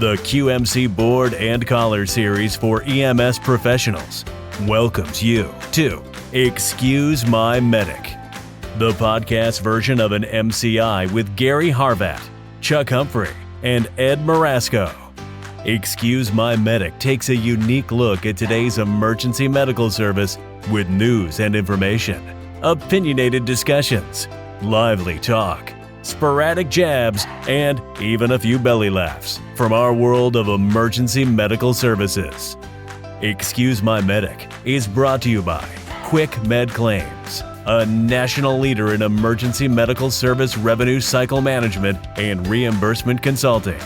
The QMC Board and Collar Series for EMS professionals welcomes you to Excuse My Medic, the podcast version of an MCI with Gary Harvat, Chuck Humphrey, and Ed Marasco. Excuse My Medic takes a unique look at today's emergency medical service with news and information, opinionated discussions, lively talk, sporadic jabs, and even a few belly laughs from our world of emergency medical services. Excuse My Medic is brought to you by Quick Med Claims, a national leader in emergency medical service revenue cycle management and reimbursement consulting.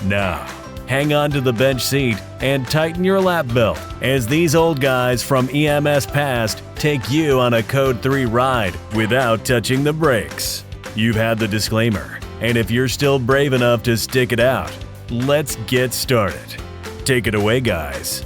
Now, hang on to the bench seat and tighten your lap belt as these old guys from EMS past take you on a Code 3 ride without touching the brakes. You've had the disclaimer, and if you're still brave enough to stick it out, let's get started. Take it away, guys.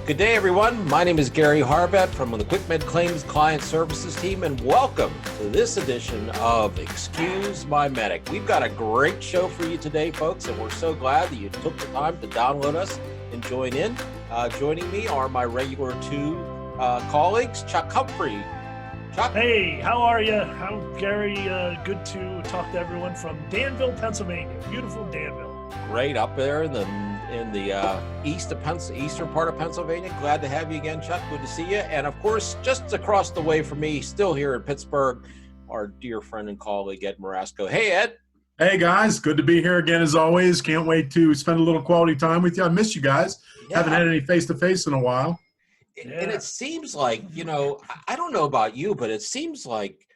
Good day, everyone. My name is Gary Harvat from the Quick Med Claims Client Services team, and welcome to this edition of Excuse My Medic. We've got a great show for you today, folks, and we're so glad that you took the time to download us and join in. Joining me are my regular two colleagues, Chuck Humphrey. Chuck. Hey, how are you? Gary? Good to talk to everyone from Danville, Pennsylvania. Beautiful Danville. Great, up there in the eastern part of Pennsylvania. Glad to have you again, Chuck. Good to see you. And of course, just across the way from me, still here in Pittsburgh, our dear friend and colleague, Ed Marasco. Hey, Ed. Hey, guys. Good to be here again, as always. Can't wait to spend a little quality time with you. I miss you guys. Yeah. Haven't had any face-to-face in a while. And it seems like, I don't know about you, but it seems like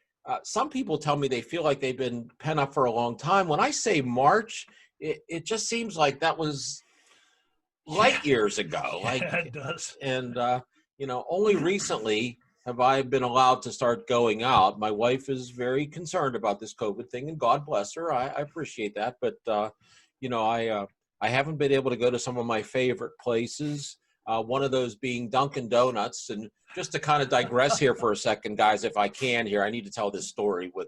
some people tell me they feel like they've been pent up for a long time. When I say March, it just seems like that was light years ago. Like, yeah, it does. And, only recently have I been allowed to start going out. My wife is very concerned about this COVID thing, and God bless her. I appreciate that. But, I haven't been able to go to some of my favorite places. One of those being Dunkin' Donuts. And just to kind of digress here for a second, guys, if I can here, I need to tell this story with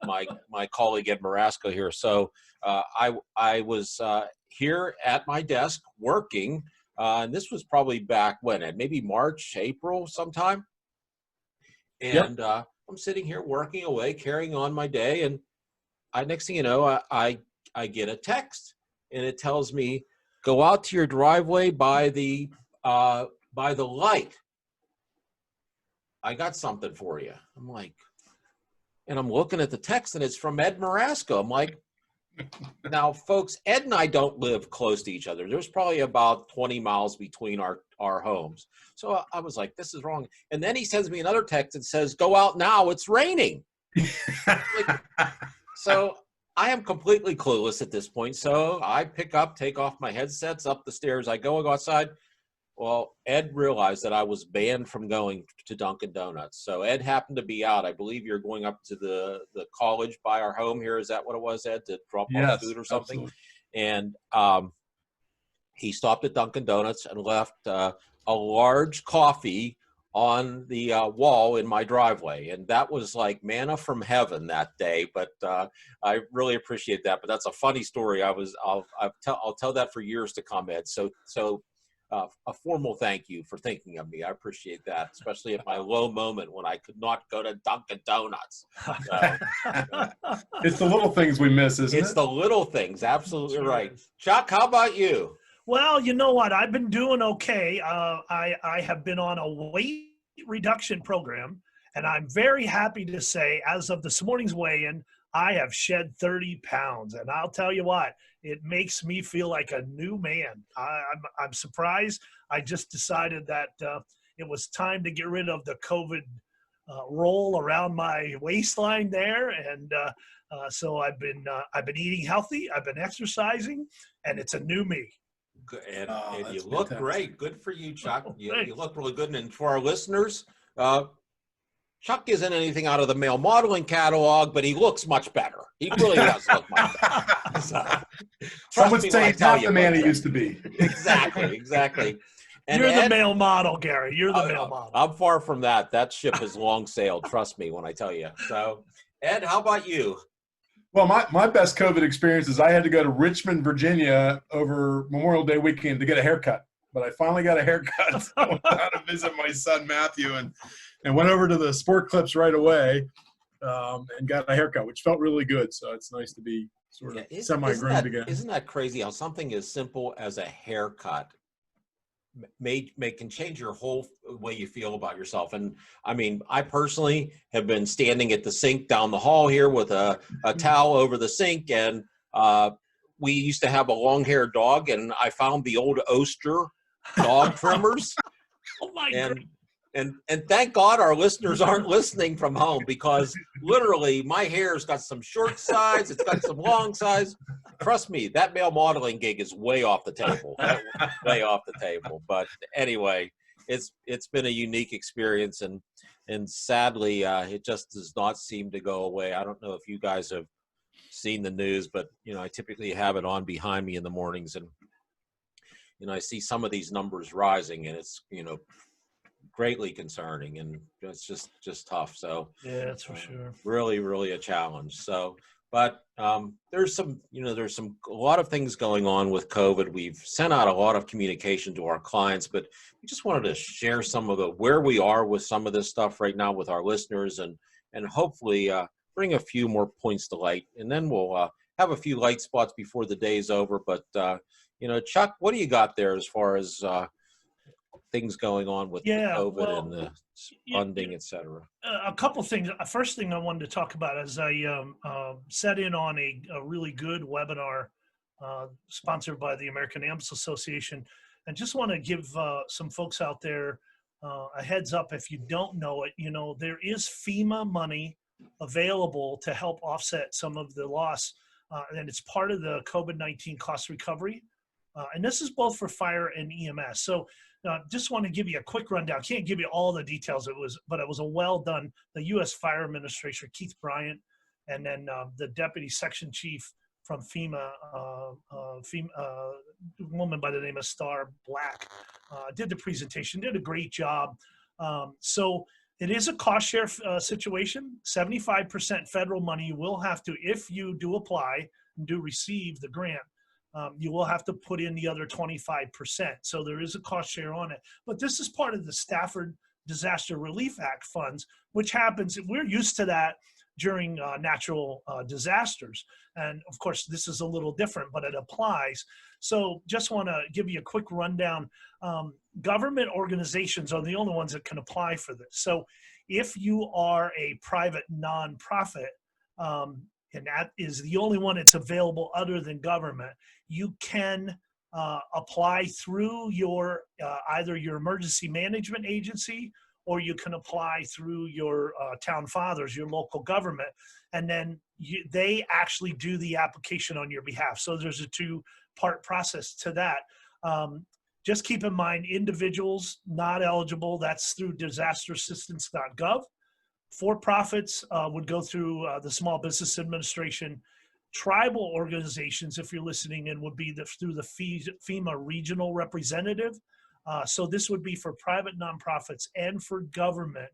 my colleague Ed Marasco here. So I was here at my desk working, and this was probably back when, maybe March, April sometime. And yep. I'm sitting here working away, carrying on my day, and next thing you know, I get a text, and it tells me, go out to your driveway by the light. I got something for you. I'm like, and I'm looking at the text, and it's from Ed Marasco. I'm like, now, folks, Ed and I don't live close to each other. There's probably about 20 miles between our homes. So I was like, this is wrong. And then he sends me another text that says, go out now, it's raining. So I am completely clueless at this point. So I take off my headsets, up the stairs. I go outside. Well, Ed realized that I was banned from going to Dunkin' Donuts. So Ed happened to be out. I believe you're going up to the college by our home here. Is that what it was, Ed, to drop off food or something? Absolutely. And he stopped at Dunkin' Donuts and left a large coffee on the wall in my driveway. And that was like manna from heaven that day. But I really appreciate that. But that's a funny story. I'll tell that for years to come, Ed. So a formal thank you for thinking of me. I appreciate that, especially at my low moment when I could not go to Dunkin' Donuts. So, it's the little things we miss, isn't it? It's the little things. Absolutely right. Chuck, how about you? Well, you know what? I've been doing okay. I have been on a weight reduction program, and I'm very happy to say, as of this morning's weigh-in, I have shed 30 pounds. And I'll tell you what, it makes me feel like a new man. I'm surprised. I just decided that it was time to get rid of the COVID roll around my waistline there. And so I've been eating healthy. I've been exercising, and it's a new me. And you look great. Good for you, Chuck. You look really good. And for our listeners, Chuck isn't anything out of the male modeling catalog, but he looks much better. He really does look much better. So, some would say he's not the man he used to be. Exactly. And you're Ed, the male model, Gary. You're the male model. I'm far from that. That ship has long sailed. Trust me when I tell you. So, Ed, how about you? Well, my best COVID experience is I had to go to Richmond, Virginia over Memorial Day weekend to get a haircut. But I finally got a haircut. I went down to visit my son, Matthew, and went over to the Sport Clips right away and got a haircut, which felt really good. So it's nice to be sort of semi-groomed again. Isn't that crazy how something as simple as a haircut can change your whole way you feel about yourself? And I mean, I personally have been standing at the sink down the hall here with a towel over the sink, and we used to have a long-haired dog, and I found the old Oster dog trimmers. Oh my God. And thank God our listeners aren't listening from home, because literally my hair's got some short sides, it's got some long sides. Trust me, that male modeling gig is way off the table, way off the table. But anyway, it's been a unique experience, and sadly, it just does not seem to go away. I don't know if you guys have seen the news, but I typically have it on behind me in the mornings, and I see some of these numbers rising, and it's greatly concerning, and it's just tough. So yeah, that's for sure. Really a challenge. So, but there's a lot of things going on with COVID. We've sent out a lot of communication to our clients, but we just wanted to share some of where we are with some of this stuff right now with our listeners, and hopefully bring a few more points to light, and then we'll have a few light spots before the day's over. But Chuck, what do you got there as far as things going on with COVID and the funding, et cetera? A couple things. First thing I wanted to talk about is I set in on a really good webinar sponsored by the American EMS Association, and just want to give some folks out there a heads up. If you don't know it, there is FEMA money available to help offset some of the loss, and it's part of the COVID-19 cost recovery. And this is both for fire and EMS. So just want to give you a quick rundown. Can't give you all the details. But it was a well done. The U.S. Fire Administrator, Keith Bryant, and then the Deputy Section Chief from FEMA, a woman by the name of Star Black, did the presentation, did a great job. So it is a cost share situation. 75% federal money you will have to, if you do apply and do receive the grant, you will have to put in the other 25%. So there is a cost share on it. But this is part of the Stafford Disaster Relief Act funds, which happens, we're used to that during natural disasters. And of course, this is a little different, but it applies. So just want to give you a quick rundown. Government organizations are the only ones that can apply for this. So if you are a private nonprofit, and that is the only one that's available other than government, you can apply through your either your emergency management agency, or you can apply through your town fathers, your local government, and then they actually do the application on your behalf. So there's a two-part process to that. Just keep in mind, individuals not eligible, that's through disasterassistance.gov. For-profits would go through the Small Business Administration. Tribal organizations, if you're listening in, would be through the FEMA regional representative. So this would be for private nonprofits and for government.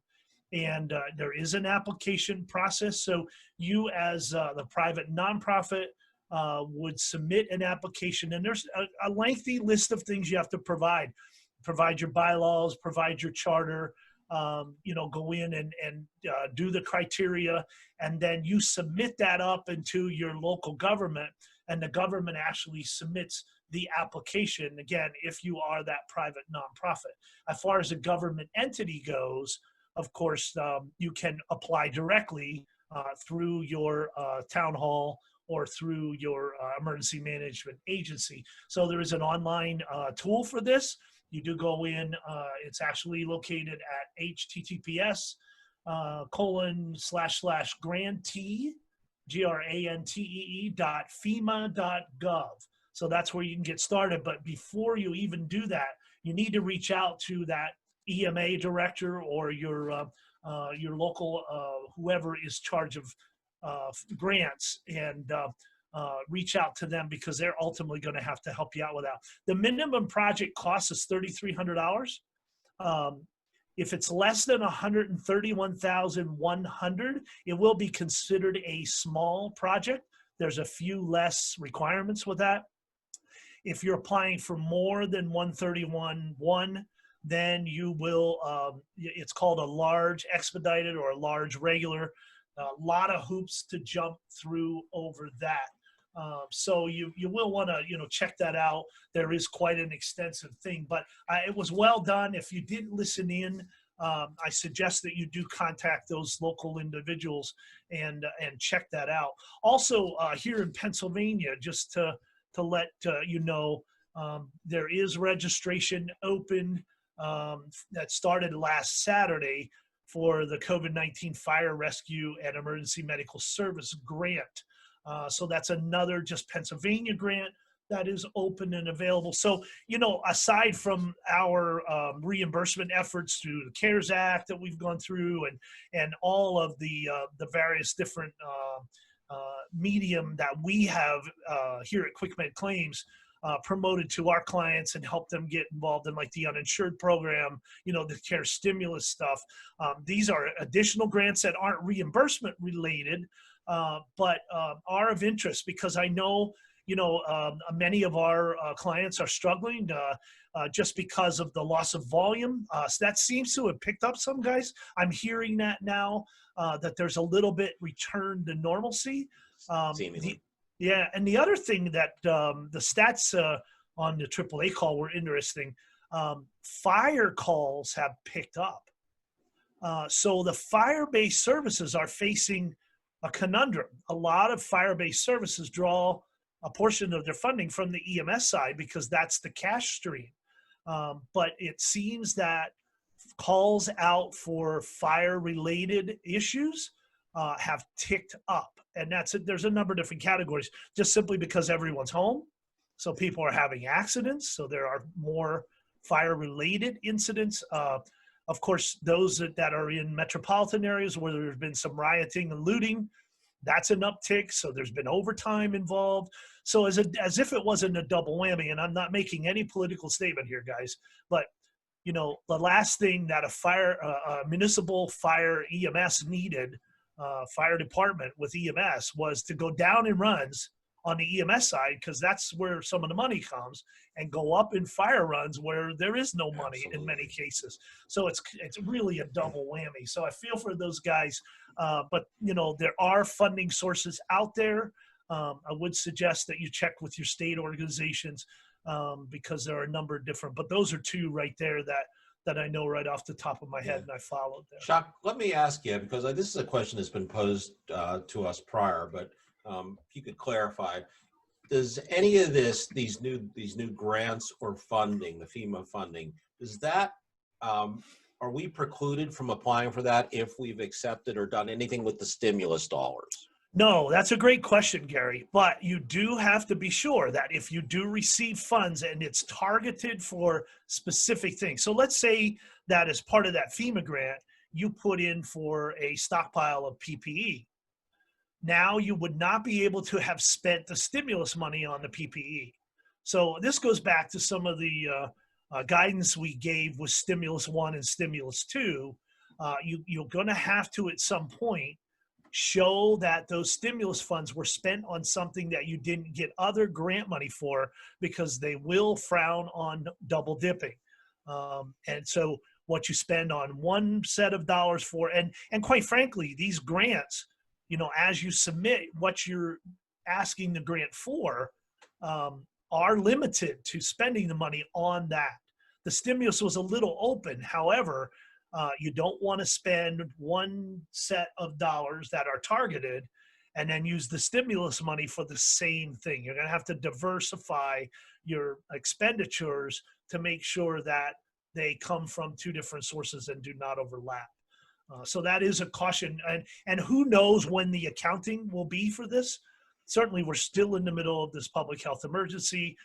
And there is an application process. So you as the private nonprofit would submit an application, and there's a lengthy list of things you have to provide. Provide your bylaws, provide your charter, go in and do the criteria, and then you submit that up into your local government, and the government actually submits the application, again, if you are that private nonprofit. As far as a government entity goes, of course, you can apply directly through your town hall or through your emergency management agency. So there is an online tool for this. You do go in, it's actually located at https://grantee, grantee.fema.gov. So that's where you can get started. But before you even do that, you need to reach out to that EMA director or your local, whoever is charged of grants, and reach out to them, because they're ultimately going to have to help you out with that. The minimum project cost is $3,300. If it's less than $131,100, it will be considered a small project. There's a few less requirements with that. If you're applying for more than 131.1, then you will, it's called a large expedited or a large regular. A lot of hoops to jump through over that. So you will want to, check that out. There is quite an extensive thing, but it was well done. If you didn't listen in, I suggest that you do contact those local individuals and check that out. Also, here in Pennsylvania, just to let there is registration open that started last Saturday for the COVID-19 Fire Rescue and Emergency Medical Service Grant. So that's another just Pennsylvania grant that is open and available. So, aside from our reimbursement efforts through the CARES Act that we've gone through and all of the various different medium that we have here at QuickMed Claims promoted to our clients and help them get involved in like the uninsured program, the care stimulus stuff. These are additional grants that aren't reimbursement related, but are of interest because I know, many of our clients are struggling just because of the loss of volume. So that seems to have picked up some guys. I'm hearing that now that there's a little bit return to normalcy. Yeah, and the other thing that the stats on the AAA call were interesting. Fire calls have picked up. So the fire-based services are facing a conundrum. A lot of fire-based services draw a portion of their funding from the EMS side because that's the cash stream. But it seems that calls out for fire-related issues have ticked up. And there's a number of different categories, just simply because everyone's home. So people are having accidents. So there are more fire-related incidents. Of course, those that are in metropolitan areas where there's been some rioting and looting, that's an uptick. So there's been overtime involved. So as if it wasn't a double whammy, and I'm not making any political statement here, guys, but the last thing that a municipal fire EMS needed, fire department with EMS, was to go down in runs on the EMS side, because that's where some of the money comes, and go up in fire runs where there is no money. Absolutely. In many cases. So it's really a double whammy. So I feel for those guys, but there are funding sources out there. I would suggest that you check with your state organizations because there are a number of different, but those are two right there that I know right off the top of my head, and I followed there. Chuck, let me ask you, because this is a question that's been posed to us prior, but if you could clarify, does any of these new grants or funding, the FEMA funding, does that, are we precluded from applying for that if we've accepted or done anything with the stimulus dollars? No, that's a great question, Gary. But you do have to be sure that if you do receive funds and it's targeted for specific things. So let's say that as part of that FEMA grant, you put in for a stockpile of PPE. Now you would not be able to have spent the stimulus money on the PPE. So this goes back to some of the guidance we gave with Stimulus 1 and Stimulus 2. You're going to have to, at some point, show that those stimulus funds were spent on something that you didn't get other grant money for, because they will frown on double dipping. And so what you spend on one set of dollars for, and quite frankly, these grants, as you submit what you're asking the grant for, are limited to spending the money on that. The stimulus was a little open. However, you don't want to spend one set of dollars that are targeted and then use the stimulus money for the same thing. You're going to have to diversify your expenditures to make sure that they come from two different sources and do not overlap. So that is a caution. And who knows when the accounting will be for this? Certainly, we're still in the middle of this public health emergency.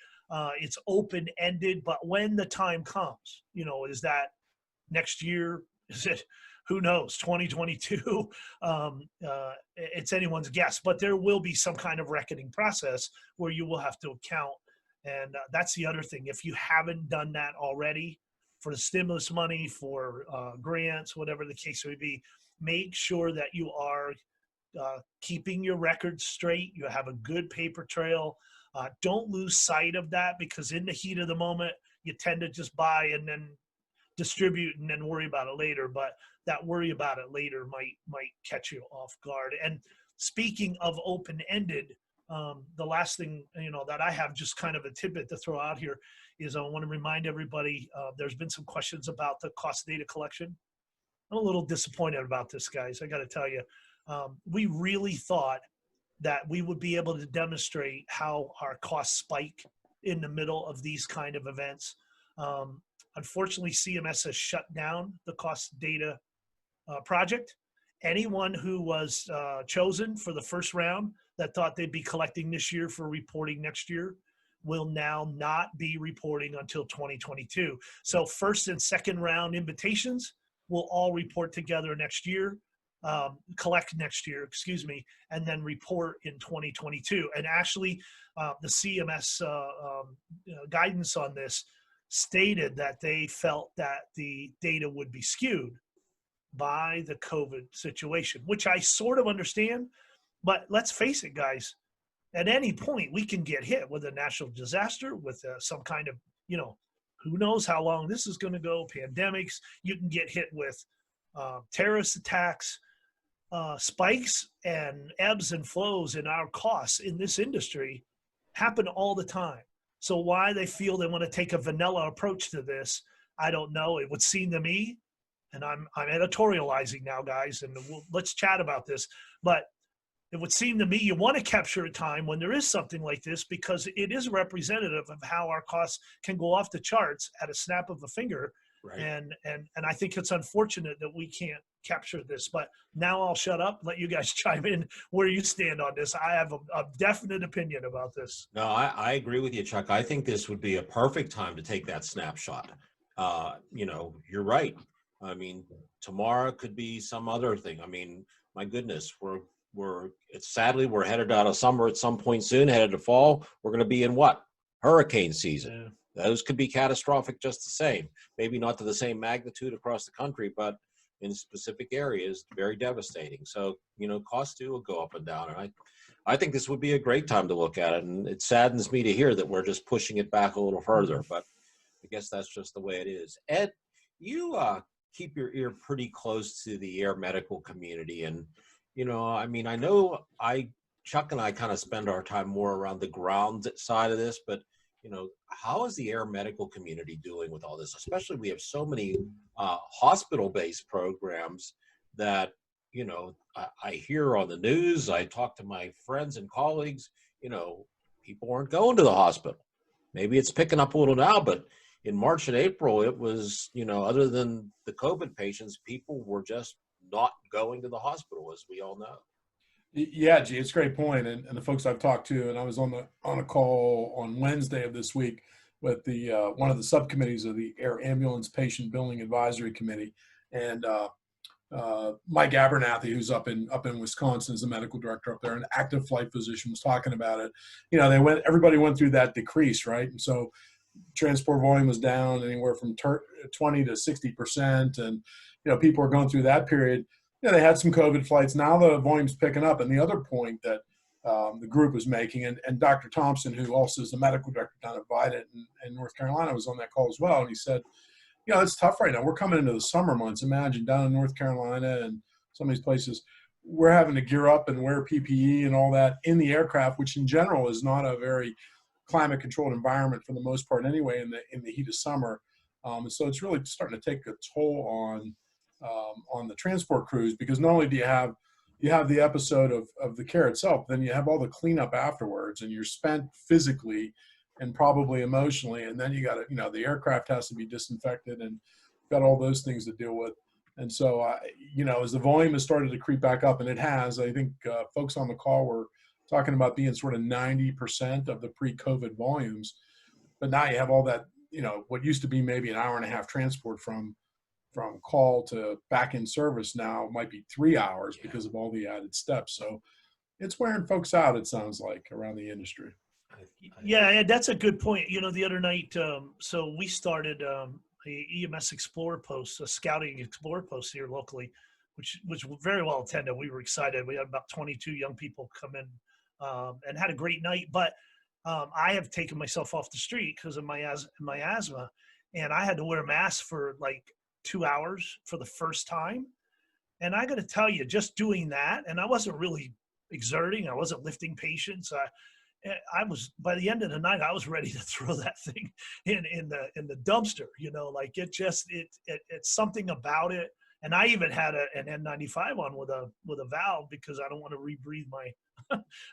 It's open-ended, but when the time comes, is that next year? Is it, who knows, 2022? It's anyone's guess, but there will be some kind of reckoning process where you will have to account. And that's the other thing. If you haven't done that already for the stimulus money, for grants, whatever the case may be, make sure that you are keeping your records straight. You have a good paper trail. Don't lose sight of that, because in the heat of the moment, you tend to just buy and then distribute and then worry about it later. But that worry about it later might catch you off guard. And speaking of open-ended, the last thing, that I have, just kind of a tidbit to throw out here, is I want to remind everybody, there's been some questions about the cost data collection. I'm a little disappointed about this, guys. I got to tell you, we really thought that we would be able to demonstrate how our costs spike in the middle of these kind of events. Unfortunately, CMS has shut down the cost data project. Anyone who was chosen for the first round that thought they'd be collecting this year for reporting next year will now not be reporting until 2022. So first and second round invitations will all report together next year, collect next year, and then report in 2022. And actually, the CMS guidance on this stated that they felt that the data would be skewed by the COVID situation, which I sort of understand. But let's face it, guys, at any point we can get hit with a natural disaster, with some kind of, who knows how long this is going to go, pandemics. You can get hit with terrorist attacks, spikes and ebbs and flows in our costs in this industry happen all the time. So why they feel they want to take a vanilla approach to this, I don't know. It would seem to me, and I'm editorializing now, guys, and let's chat about this, but it would seem to me you want to capture a time when there is something like this, because it is representative of how our costs can go off the charts at a snap of a finger. Right. And I think it's unfortunate that we can't capture this. But now I'll shut up, let you guys chime in where you stand on this. I have a definite opinion about this. No, I agree with you, Chuck. I think this would be a perfect time to take that snapshot. You're right. I mean, tomorrow could be some other thing. I mean, my goodness, sadly we're headed out of summer at some point soon, headed to fall. We're going to be in what? Hurricane season. Yeah. Those could be catastrophic just the same. Maybe not to the same magnitude across the country, but in specific areas, very devastating. So, costs will go up and down. And I think this would be a great time to look at it. And it saddens me to hear that we're just pushing it back a little further, but I guess that's just the way it is. Ed, you keep your ear pretty close to the air medical community. And, I know Chuck and I kind of spend our time more around the ground side of this, but how is the air medical community doing with all this? Especially, we have so many hospital-based programs that, I hear on the news. I talk to my friends and colleagues, people aren't going to the hospital. Maybe it's picking up a little now, but in March and April, it was, other than the COVID patients, people were just not going to the hospital, as we all know. Yeah, G, it's a great point. And the folks I've talked to, and I was on a call on Wednesday of this week with the one of the subcommittees of the Air Ambulance Patient Billing Advisory Committee, and Mike Abernathy, who's up in Wisconsin, is the medical director up there, an active flight physician, was talking about it. Everybody went through that decrease, right? And so transport volume was down anywhere from 20 to 60%, and people are going through that period. They had some COVID flights. Now the volume's picking up. And the other point that the group was making, and Dr. Thompson, who also is the medical director down at Vidant in North Carolina, was on that call as well. And he said, it's tough right now. We're coming into the summer months. Imagine down in North Carolina and some of these places, we're having to gear up and wear PPE and all that in the aircraft, which in general is not a very climate controlled environment for the most part anyway in the heat of summer. And so it's really starting to take a toll on the transport crews, because not only do you have the episode of the care itself, then you have all the cleanup afterwards, and you're spent physically and probably emotionally, and then you got to, the aircraft has to be disinfected, and got all those things to deal with. And so, as the volume has started to creep back up, and it has, I think folks on the call were talking about being sort of 90% of the pre-COVID volumes, but now you have all that, what used to be maybe an hour and a half transport from call to back in service now might be 3 hours because of all the added steps. So it's wearing folks out, it sounds like, around the industry. Yeah, that's a good point. The other night, so we started a EMS Explorer post, a scouting Explorer post here locally which was very well attended. We were excited. We had about 22 young people come in and had a great night. But I have taken myself off the street because of my asthma, and I had to wear a mask for like 2 hours for the first time. And I got to tell you, just doing that, and I wasn't really exerting, I wasn't lifting patients. I was, by the end of the night, I was ready to throw that thing in the dumpster. Like it's something about it. And I even had an N95 on with a valve because I don't want to rebreathe my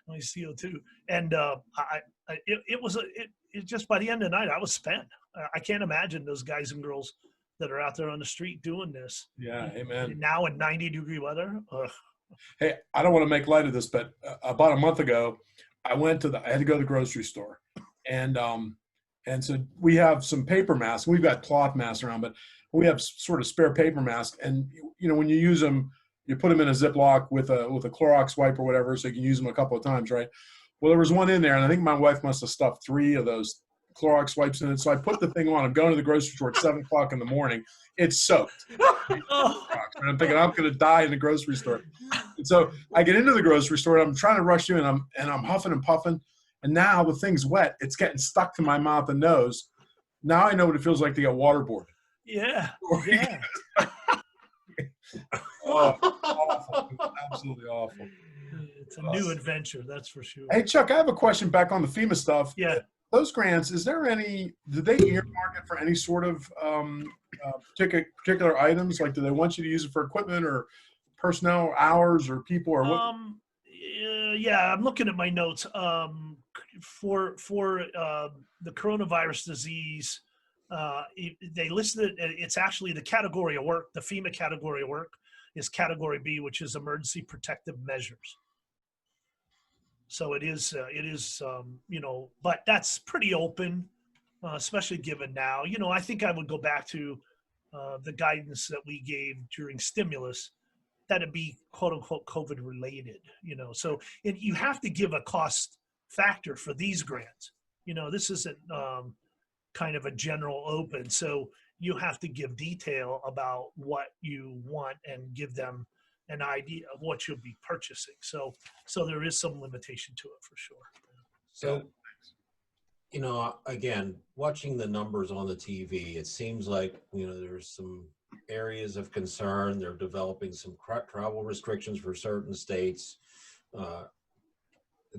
CO2. And it just, by the end of the night, I was spent. I can't imagine those guys and girls that are out there on the street doing this. Yeah, amen. Now in 90-degree weather. Ugh. Hey, I don't want to make light of this, but about a month ago, I had to go to the grocery store, and so we have some paper masks. We've got cloth masks around, but we have sort of spare paper masks. And when you use them, you put them in a Ziploc with a Clorox wipe or whatever, so you can use them a couple of times, right? Well, there was one in there, and I think my wife must have stuffed 3 of those Clorox wipes in it. So I put the thing on. I'm going to the grocery store at 7:00 in the morning. It's soaked. And I'm thinking I'm going to die in the grocery store. And so I get into the grocery store, and I'm trying to rush you, and I'm huffing and puffing. And now the thing's wet. It's getting stuck to my mouth and nose. Now I know what it feels like to get waterboarded. Yeah. Oh, awful. Absolutely awful. It's a new adventure, that's for sure. Hey, Chuck, I have a question back on the FEMA stuff. Yeah. Those grants, did they earmark it for any sort of particular items? Like, do they want you to use it for equipment or personnel hours or people or what? Yeah, I'm looking at my notes. For the coronavirus disease, they listed it. It's actually the category of work. The FEMA category of work is Category B, which is emergency protective measures. So it is, but that's pretty open, especially given now. I think I would go back to the guidance that we gave during stimulus, that it be quote unquote COVID related. So you have to give a cost factor for these grants. This isn't kind of a general open. So you have to give detail about what you want and give them an idea of what you'll be purchasing. So there is some limitation to it for sure. So, again, watching the numbers on the TV, it seems like, there's some areas of concern. They're developing some travel restrictions for certain states.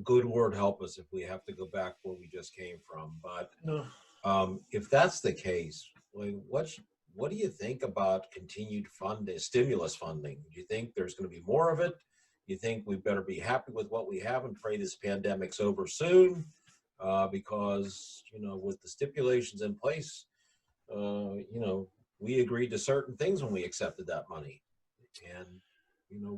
Good Lord help us if we have to go back where we just came from. But if that's the case, what do you think about continued stimulus funding? Do you think there's going to be more of it? You think we better be happy with what we have and pray this pandemic's over soon? Because, with the stipulations in place, we agreed to certain things when we accepted that money. And,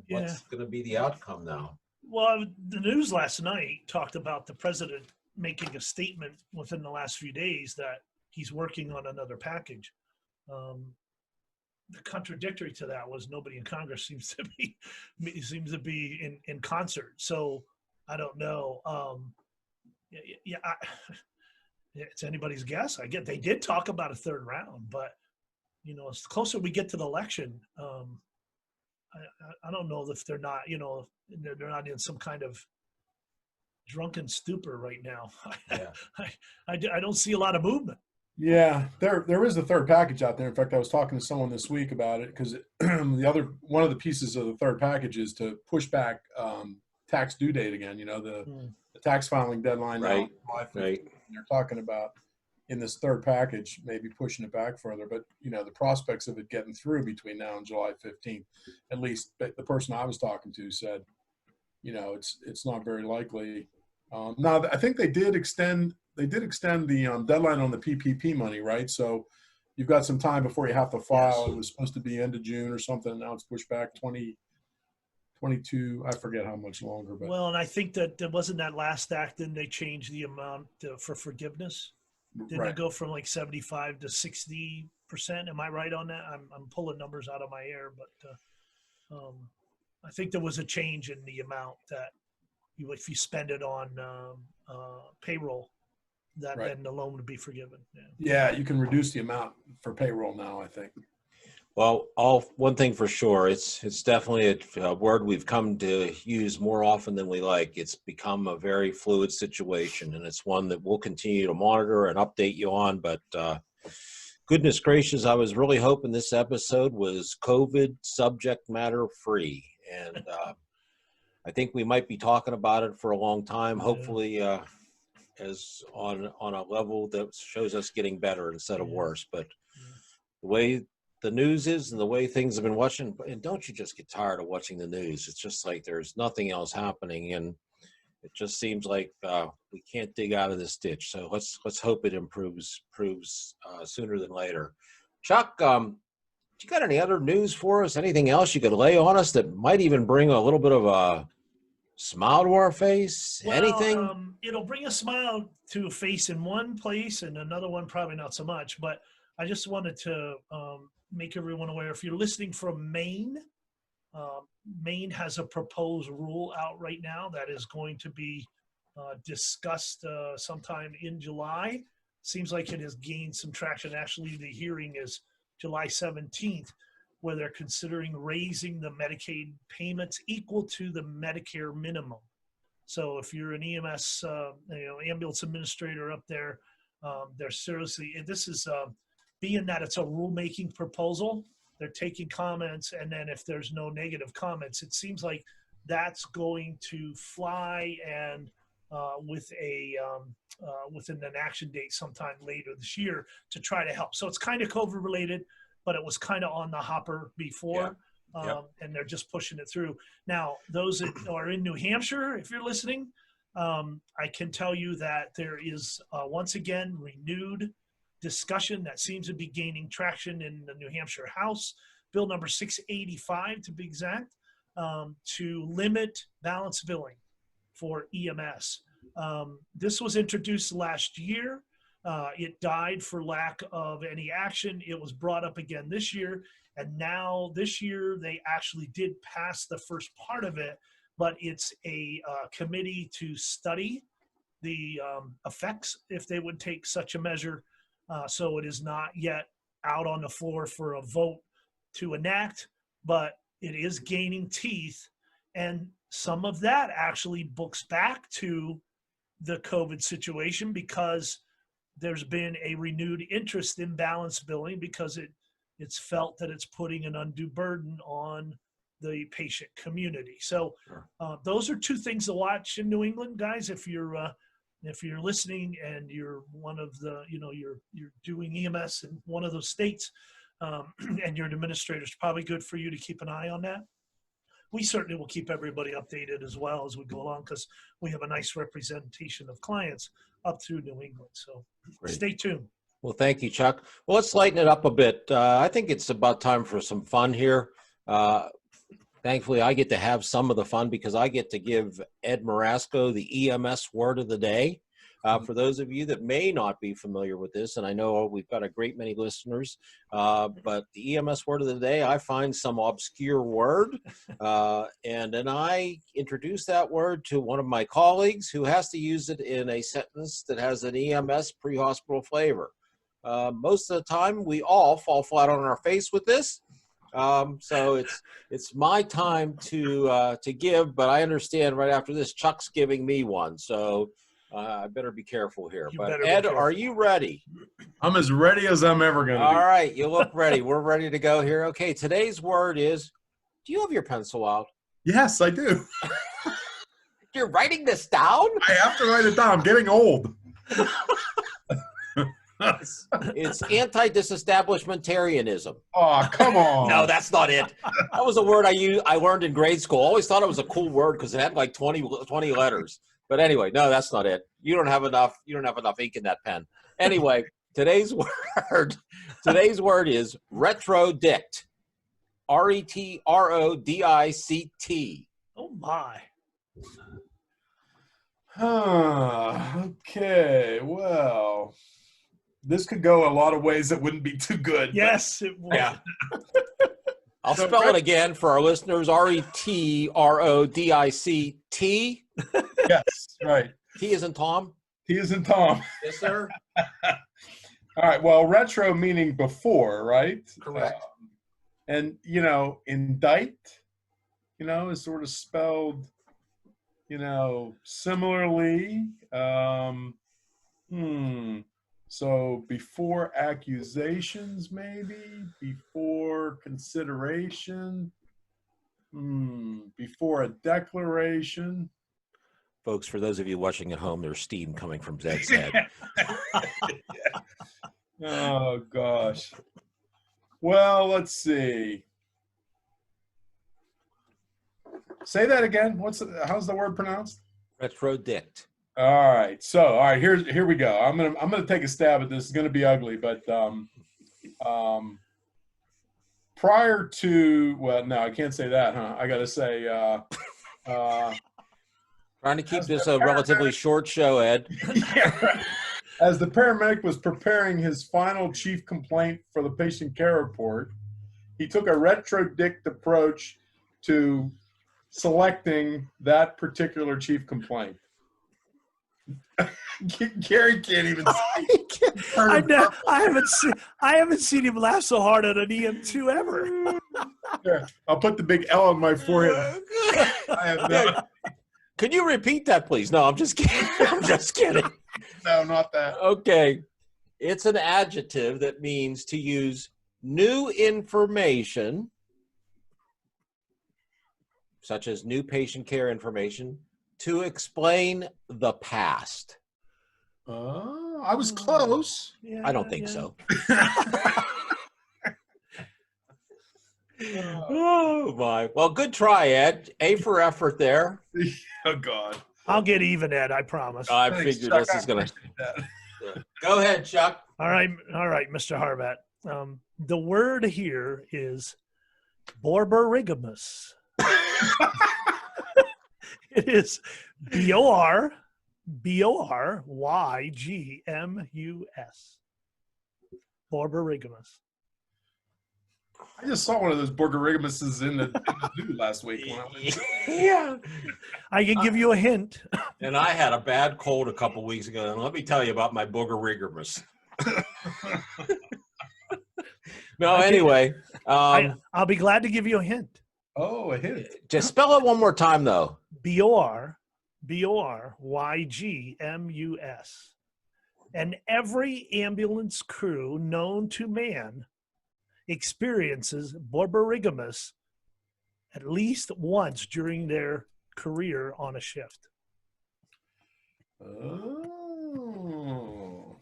what's going to be the outcome now? Well, the news last night talked about the president making a statement within the last few days that he's working on another package. The contradictory to that was nobody in Congress seems to be in concert. So I don't know. It's anybody's guess. I get they did talk about a third round, but as closer we get to the election, I don't know if they're not, they're not in some kind of drunken stupor right now. Yeah. I don't see a lot of movement. Yeah, there is a third package out there. In fact, I was talking to someone this week about it because one of the pieces of the third package is to push back tax due date again. The tax filing deadline. Right. They're talking about in this third package maybe pushing it back further, but the prospects of it getting through between now and July 15th, at least the person I was talking to said, it's not very likely. Now I think they did extend the deadline on the PPP money, right? So you've got some time before you have to file. Yes. It was supposed to be end of June or something, and now it's pushed back 2022. I forget how much longer. But well, and I think that there wasn't that last act, then they changed the amount for forgiveness. Didn't right. it go from like 75 to 60%? Am I right on that? I'm pulling numbers out of my air, but I think there was a change in the amount that if you spend it on payroll, that right. then the loan would be forgiven. Yeah, you can reduce the amount for payroll now, I think. Well, one thing for sure, it's definitely a word we've come to use more often than we like. It's become a very fluid situation, and it's one that we'll continue to monitor and update you on. But goodness gracious, I was really hoping this episode was COVID subject matter free, and I think we might be talking about it for a long time. Hopefully, as on a level that shows us getting better instead of worse. But the way the news is and the way things have been watching, and don't you just get tired of watching the news? It's just like there's nothing else happening, and it just seems like we can't dig out of this ditch. So let's hope it improves sooner than later. Chuck, you got any other news for us? Anything else you could lay on us that might even bring a little bit of a smile to our face? Well, Anything? It'll bring a smile to a face in one place and another one probably not so much. But I just wanted to make everyone aware, if you're listening from Maine, Maine has a proposed rule out right now that is going to be discussed sometime in July. Seems like it has gained some traction. Actually, the hearing is July 17th, where they're considering raising the Medicaid payments equal to the Medicare minimum. So if you're an EMS, ambulance administrator up there, they're seriously, this is being that it's a rulemaking proposal, they're taking comments, and then if there's no negative comments, it seems like that's going to fly, and with an action date sometime later this year to try to help. So it's kind of COVID related, but it was kind of on the hopper before, and they're just pushing it through. Now, those that are in New Hampshire, if you're listening, I can tell you that there is once again renewed discussion that seems to be gaining traction in the New Hampshire House, Bill number 685 to be exact, to limit balance billing for EMS. This was introduced last year. It died for lack of any action. It was brought up again this year, and now this year they actually did pass the first part of it, but it's a committee to study the effects if they would take such a measure. So it is not yet out on the floor for a vote to enact, but it is gaining teeth. And some of that actually books back to the COVID situation, because there's been a renewed interest in balance billing because it's felt that it's putting an undue burden on the patient community. So those are two things to watch in New England, guys. If you're listening and you're one of the, you're doing EMS in one of those states, and you're an administrator, it's probably good for you to keep an eye on that. We certainly will keep everybody updated as well as we go along, because we have a nice representation of clients up through New England. So Stay tuned. Well, thank you, Chuck. Well, let's lighten it up a bit. I think it's about time for some fun here. Thankfully, I get to have some of the fun because I get to give Ed Marasco the EMS word of the day. For those of you that may not be familiar with this, and I know we've got a great many listeners, but the EMS word of the day, I find some obscure word, and then I introduce that word to one of my colleagues who has to use it in a sentence that has an EMS pre-hospital flavor. Most of the time, we all fall flat on our face with this. So it's my time to give, but I understand right after this, Chuck's giving me one. So I better be careful here. But Ed, are you ready? I'm as ready as I'm ever going to be. All right. You look ready. We're ready to go here. Okay. Today's word is, do you have your pencil out? Yes, I do. You're writing this down? I have to write it down. I'm getting old. It's anti-disestablishmentarianism. Oh, come on. No, that's not it. That was a word I learned in grade school. I always thought it was a cool word because it had like 20 letters. But anyway, no, that's not it. You don't have enough ink in that pen. Anyway, today's word is retrodict. RETRODICT. Oh my. Okay, well, this could go a lot of ways that wouldn't be too good. Yes, it would. Yeah. I'll spell it again for our listeners. RETRODICT. Yes, right. T is in Tom. T is in Tom. Yes, sir. All right, well, retro meaning before, right? Correct. And, you know, indict, you know, is sort of spelled, you know, similarly. So before accusations, maybe before consideration, before a declaration. Folks, for those of you watching at home, there's steam coming from Zed's head. Oh gosh. Well, let's see. Say that again. How's the word pronounced? Retrodict. All right. So, all right, here we go. I'm gonna take a stab at this. It's gonna be ugly, but prior to, well, no, I can't say that, huh? I gotta say Trying to keep this a relatively short show, Ed. yeah, right. As the paramedic was preparing his final chief complaint for the patient care report, he took a retrodict approach to selecting that particular chief complaint. Gary can't even see. I haven't seen him laugh so hard at an EM2 ever. Here, I'll put the big L on my forehead. I have no. Could you repeat that, please? No, I'm just kidding. I'm just kidding. No, not that. Okay. It's an adjective that means to use new information, such as new patient care information, to explain the past. I was close. Yeah, I don't think so. Oh, my. Well, good try, Ed. A for effort there. Oh, God. I'll get even, Ed, I promise. I figured this is going to. Go ahead, Chuck. All right, Mr. Harbat. The word here is Borborigamus. It is Borborygmus. Borborigamus. I just saw one of those Borgorigamuses in the zoo last week. When I went. Yeah. I can give you a hint. And I had a bad cold a couple weeks ago, and let me tell you about my Borgorigamus. No, anyway. I'll be glad to give you a hint. Oh, a hint. Just spell it one more time, though. Borborygmus. And every ambulance crew known to man experiences Borborigamus at least once during their career on a shift. Oh.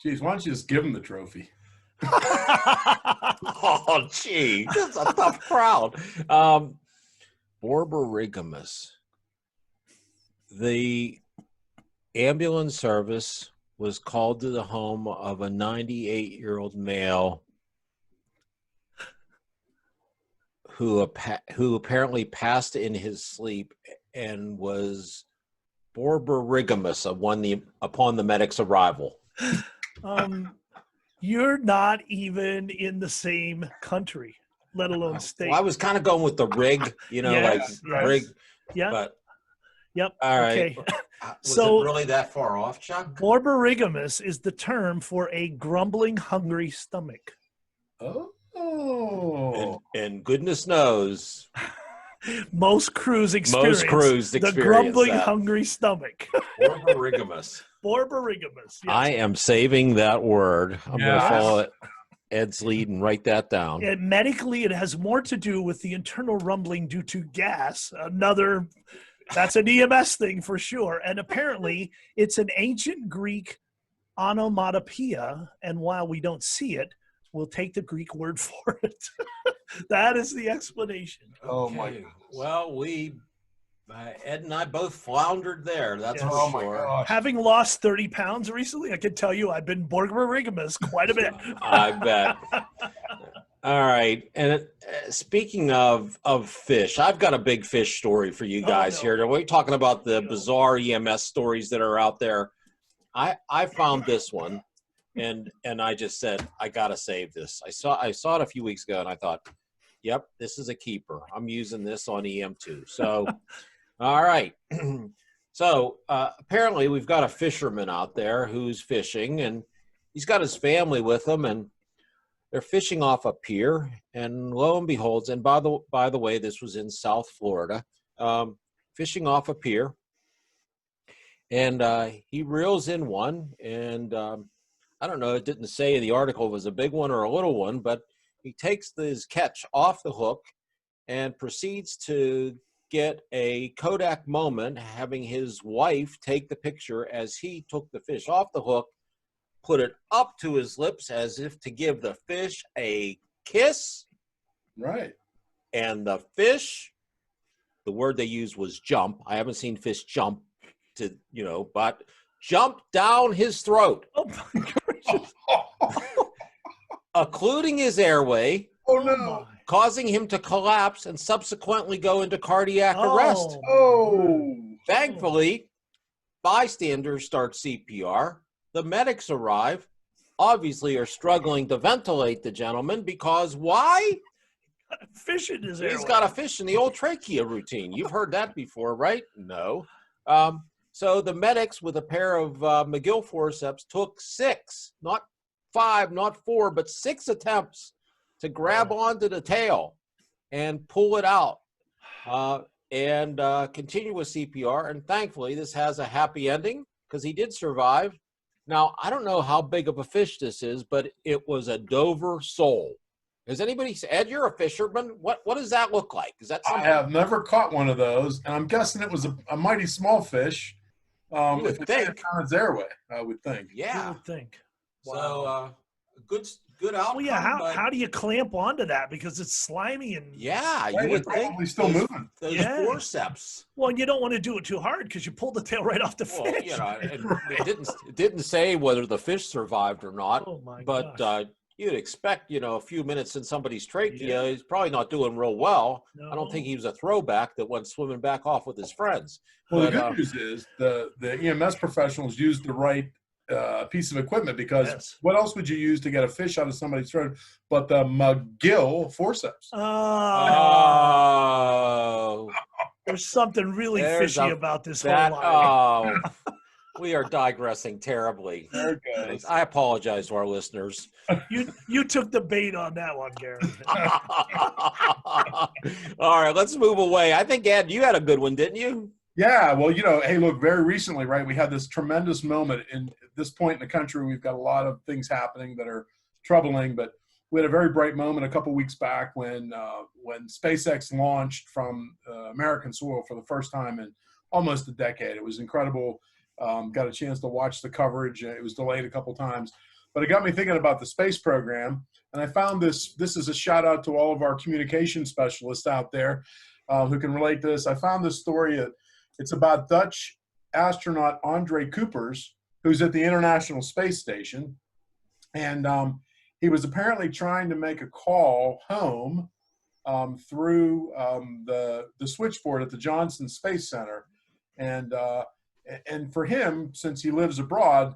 Geez, why don't you just give him the trophy? Oh, gee, that's a tough crowd. Borborigamus. The ambulance service was called to the home of a 98-year-old male who apparently passed in his sleep and was Borborigamus upon the medic's arrival. You're not even in the same country, let alone state. Well, I was kind of going with the rig, Yes. rig. Yeah. But Yep. all right. Okay. Was So it really that far off, Chuck? Borborigamus is the term for a grumbling, hungry stomach. Oh. And goodness knows, Most crews experience the grumbling, hungry stomach. Borborigamus. Borborigamus. Yes. I am saving that word. I'm going to follow Ed's lead and write that down. And medically, it has more to do with the internal rumbling due to gas. That's an EMS thing for sure. And apparently, it's an ancient Greek onomatopoeia. And while we don't see it, we'll take the Greek word for it. That is the explanation. Oh, my Okay. goodness. Well, Ed and I both floundered there. That's Yes. for Oh, my sure. gosh. Having lost 30 pounds recently, I can tell you I've been Borborigamus quite a bit. I bet. All right. And speaking of fish, I've got a big fish story for you guys here. We're talking about the bizarre EMS stories that are out there. I found this one, and I just said, I got to save this. I saw it a few weeks ago, and I thought, yep, this is a keeper. I'm using this on EM2. So, all right. So apparently we've got a fisherman out there who's fishing, and he's got his family with him, and They're fishing off a pier, and lo and behold, and by the way, this was in South Florida, fishing off a pier, and he reels in one, and I don't know, it didn't say in the article if it was a big one or a little one, but he takes his catch off the hook and proceeds to get a Kodak moment, having his wife take the picture as he took the fish off the hook, put it up to his lips as if to give the fish a kiss. Right. And the fish, the word they used was jump. I haven't seen fish jump to, but jumped down his throat. Oh my gosh. Occluding his airway. Oh no. Causing him to collapse and subsequently go into cardiac arrest. Oh. Thankfully, bystanders start CPR. The medics arrive, obviously are struggling to ventilate the gentleman because why? Fish in his airway. He's got a fish in the old trachea routine. You've heard that before, right? No. So the medics with a pair of McGill forceps took 6, not 5, not 4, but 6 attempts to grab onto the tail and pull it out and continue with CPR. And thankfully, this has a happy ending because he did survive. Now, I don't know how big of a fish this is, but it was a Dover sole. Has anybody, Ed, you're a fisherman. What does that look like? Is that something? I have never caught one of those, and I'm guessing it was a mighty small fish. You would if it's think. on its airway, I would think. Yeah. You would think. Wow. So, good outcome. Well, yeah. How do you clamp onto that because it's slimy and Yeah, Right, you would it's think probably still moving. those Yeah. forceps. Well, you don't want to do it too hard because you pull the tail right off the Well, fish. it didn't say whether the fish survived or not. Oh my But gosh. you'd expect, a few minutes in somebody's trachea, he's probably not doing real well. I don't think he was a throwback that went swimming back off with his friends. Well, But, the good news is the EMS professionals used the right piece of equipment because Yes. what else would you use to get a fish out of somebody's throat but the McGill forceps? Oh, There's something really There's fishy a- about this that, whole line. we are digressing terribly. There it goes. I apologize to our listeners. You took the bait on that one, Gary. All right, let's move away. I think, Ed, you had a good one, didn't you? Yeah, well, hey, look, very recently, right, we had this tremendous moment. In at this point in the country, we've got a lot of things happening that are troubling, but we had a very bright moment a couple weeks back when SpaceX launched from American soil for the first time in almost a decade. It was incredible. Got a chance to watch the coverage. It was delayed a couple times, but it got me thinking about the space program. And I found this is a shout out to all of our communication specialists out there who can relate to this. I found this story. It's about Dutch astronaut Andre Coopers, who's at the International Space Station. And he was apparently trying to make a call home through the switchboard at the Johnson Space Center. And for him, since he lives abroad,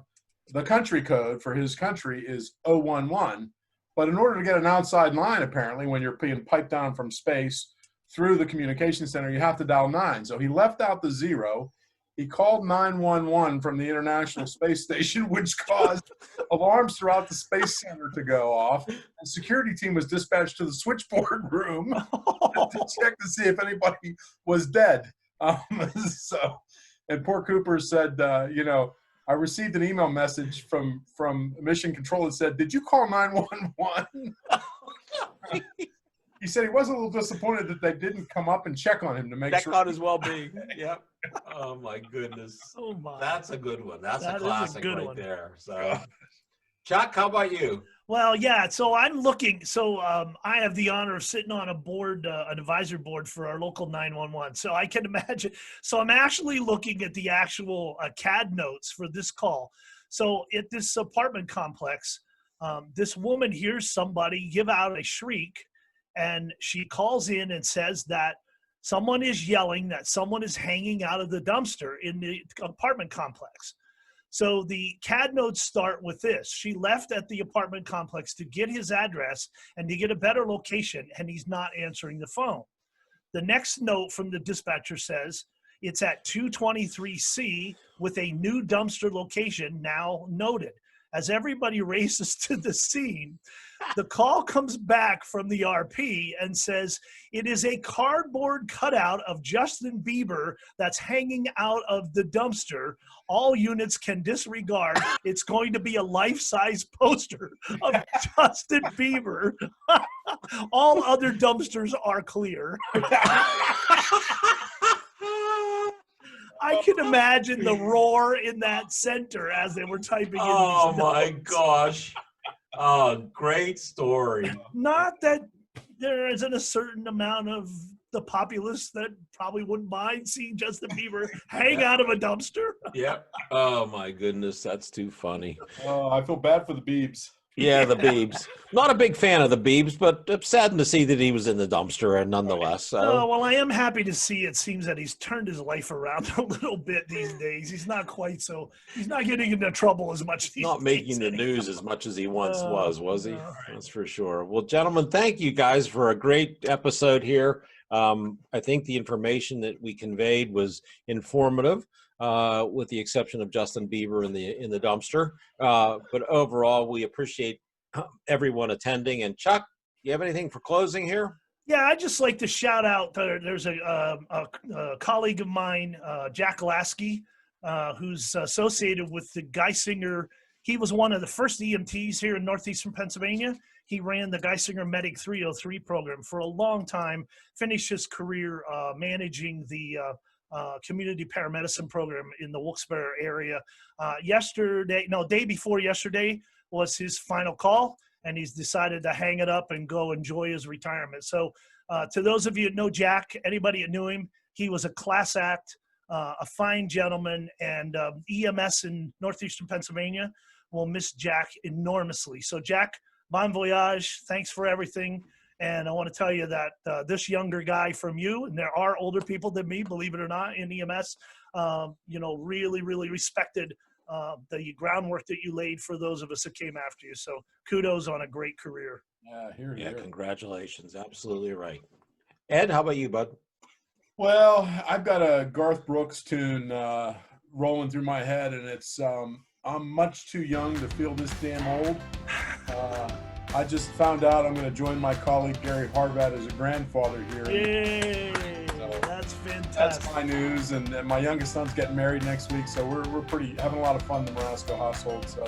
the country code for his country is 011. But in order to get an outside line, apparently, when you're being piped down from space through the communication center, you have to dial 9. So he left out the 0. He called 911 from the International Space Station, which caused alarms throughout the Space Center to go off. And security team was dispatched to the switchboard room to check to see if anybody was dead. And poor Cooper said, I received an email message from Mission Control that said, "Did you call 911?" He said he was a little disappointed that they didn't come up and check on him to make sure. Check on his well-being. Yep. Oh, my goodness. Oh my. That's a good one. That's That a is a classic good right one. there. So, Chuck, how about you? Well, yeah. So I'm looking. So I have the honor of sitting on a board, an advisory board for our local 911. So I can imagine. So I'm actually looking at the actual CAD notes for this call. So at this apartment complex, this woman hears somebody give out a shriek, and she calls in and says that someone is yelling that someone is hanging out of the dumpster in the apartment complex. So the CAD notes start with this. She left at the apartment complex to get his address and to get a better location, and he's not answering the phone. The next note from the dispatcher says, it's at 223C with a new dumpster location now noted. As everybody races to the scene, the call comes back from the RP and says, it is a cardboard cutout of Justin Bieber that's hanging out of the dumpster. All units can disregard. It's going to be a life-size poster of Justin Bieber. All other dumpsters are clear. I can imagine the roar in that center as they were typing in Oh these my notes. gosh. Oh, great story. Not that there isn't a certain amount of the populace that probably wouldn't mind seeing Justin Bieber hang out of a dumpster. Yep. Oh my goodness, that's too funny. Oh, I feel bad for the Biebs. Yeah, the Biebs. Not a big fan of the Biebs, but I'm saddened to see that he was in the dumpster, and nonetheless. So. Oh, well, I am happy to see it seems that he's turned his life around a little bit these days. He's not quite so, he's not getting into trouble as much these Not making days the news as much as he once was he? no. That's for sure. Well, gentlemen, thank you guys for a great episode here. I think the information that we conveyed was informative, with the exception of Justin Bieber in the dumpster. But overall, we appreciate everyone attending. And Chuck, you have anything for closing here? Yeah, I'd just like to shout out, there's a colleague of mine, Jack Lasky, who's associated with the Geisinger. He was one of the first EMTs here in northeastern Pennsylvania. He ran the Geisinger Medic 303 program for a long time, finished his career managing the community paramedicine program in the Wilkes-Barre area. Day before yesterday was his final call, and he's decided to hang it up and go enjoy his retirement. So to those of you that know Jack, anybody that knew him, he was a class act, a fine gentleman, and EMS in northeastern Pennsylvania will miss Jack enormously. So Jack, bon voyage, thanks for everything. And I want to tell you that this younger guy from you, and there are older people than me, believe it or not, in EMS, really, really respected the groundwork that you laid for those of us that came after you. So kudos on a great career. Yeah, congratulations. Absolutely right. Ed, how about you, bud? Well, I've got a Garth Brooks tune rolling through my head, and it's I'm much too young to feel this damn old. I just found out I'm going to join my colleague Gary Harvat as a grandfather here. Yay! That's fantastic. That's my news, and my youngest son's getting married next week, so we're having a lot of fun in the Marasco household. So,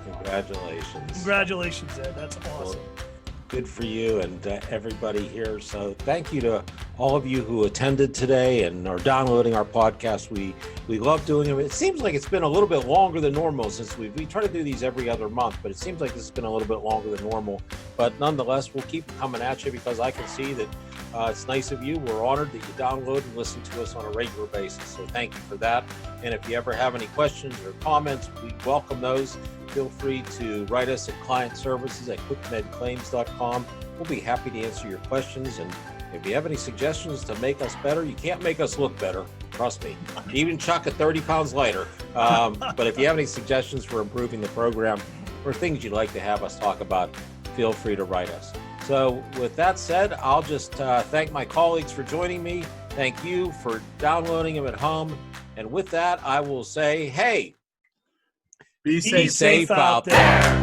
congratulations! Congratulations, Ed. That's awesome. Well, good for you and everybody here. So, thank you to all of you who attended today and are downloading our podcast. We love doing them. It seems like it's been a little bit longer than normal since we try to do these every other month, but it seems like this has been a little bit longer than normal. But nonetheless, we'll keep coming at you because I can see that it's nice of you. We're honored that you download and listen to us on a regular basis. So thank you for that. And if you ever have any questions or comments, we welcome those. Feel free to write us at clientservices@quickmedclaims.com. We'll be happy to answer your questions. And if you have any suggestions to make us better, you can't make us look better. Trust me. Even Chuck at 30 pounds lighter. But if you have any suggestions for improving the program or things you'd like to have us talk about, feel free to write us. So with that said, I'll just thank my colleagues for joining me. Thank you for downloading them at home. And with that, I will say, hey, be safe out there.